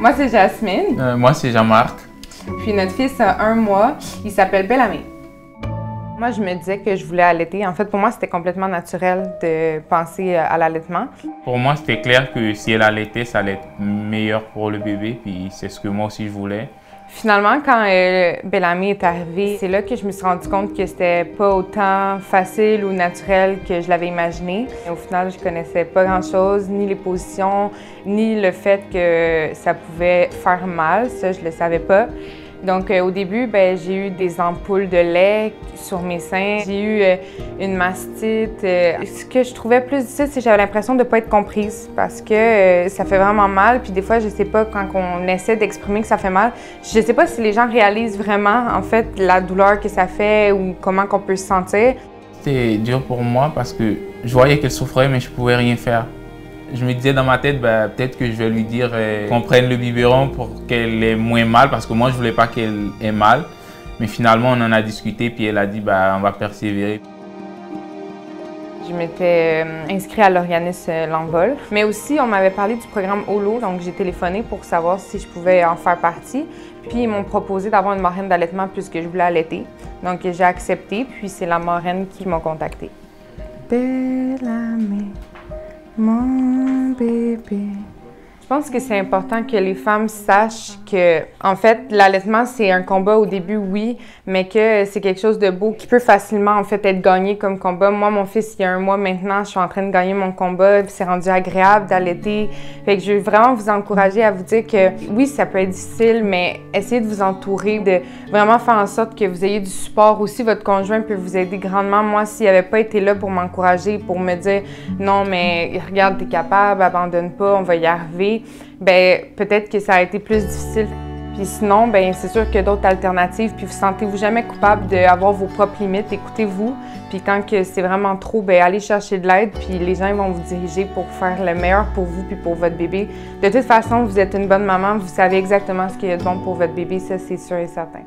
Moi, c'est Jasmine. Moi, c'est Jean-Marc. Puis notre fils a 1 mois. Il s'appelle Bellamy. Moi, je me disais que je voulais allaiter. En fait, pour moi, c'était complètement naturel de penser à l'allaitement. Pour moi, c'était clair que si elle allaitait, ça allait être meilleur pour le bébé. Puis c'est ce que moi aussi je voulais. Finalement, quand Bellamy est arrivé, c'est là que je me suis rendu compte que c'était pas autant facile ou naturel que je l'avais imaginé. Au final, je connaissais pas grand-chose, ni les positions, ni le fait que ça pouvait faire mal. Ça, je le savais pas. Donc, au début, j'ai eu des ampoules de lait sur mes seins. J'ai eu une mastite. Ce que je trouvais plus difficile, c'est que j'avais l'impression de ne pas être comprise parce que ça fait vraiment mal. Puis des fois, je sais pas, quand on essaie d'exprimer que ça fait mal, je sais pas si les gens réalisent vraiment, en fait, la douleur que ça fait ou comment qu'on peut se sentir. C'était dur pour moi parce que je voyais qu'elle souffrait, mais je pouvais rien faire. Je me disais dans ma tête, peut-être que je vais lui dire qu'on prenne le biberon pour qu'elle ait moins mal, parce que moi, je voulais pas qu'elle ait mal. Mais finalement, on en a discuté, puis elle a dit, on va persévérer. Je m'étais inscrite à l'organisme L'Envol. Mais aussi, on m'avait parlé du programme Holo, donc j'ai téléphoné pour savoir si je pouvais en faire partie. Puis ils m'ont proposé d'avoir une marraine d'allaitement puisque je voulais allaiter. Donc j'ai accepté, puis c'est la marraine qui m'a contactée. Bellamy. Mon bébé. Je pense que c'est important que les femmes sachent que, en fait, l'allaitement, c'est un combat au début, oui, mais que c'est quelque chose de beau qui peut facilement, en fait, être gagné comme combat. Moi, mon fils, il y a 1 mois maintenant, je suis en train de gagner mon combat, c'est rendu agréable d'allaiter. Fait que je veux vraiment vous encourager à vous dire que, oui, ça peut être difficile, mais essayez de vous entourer, de vraiment faire en sorte que vous ayez du support. Aussi, votre conjoint peut vous aider grandement. Moi, s'il n'avait pas été là pour m'encourager, pour me dire « Non, mais regarde, t'es capable, abandonne pas, on va y arriver », peut-être que ça a été plus difficile. Puis sinon, c'est sûr qu'il y a d'autres alternatives. Puis vous sentez-vous jamais coupable d'avoir vos propres limites. Écoutez-vous. Puis quand c'est vraiment trop, allez chercher de l'aide. Puis les gens vont vous diriger pour faire le meilleur pour vous puis pour votre bébé. De toute façon, vous êtes une bonne maman. Vous savez exactement ce qu'il y a de bon pour votre bébé. Ça, c'est sûr et certain.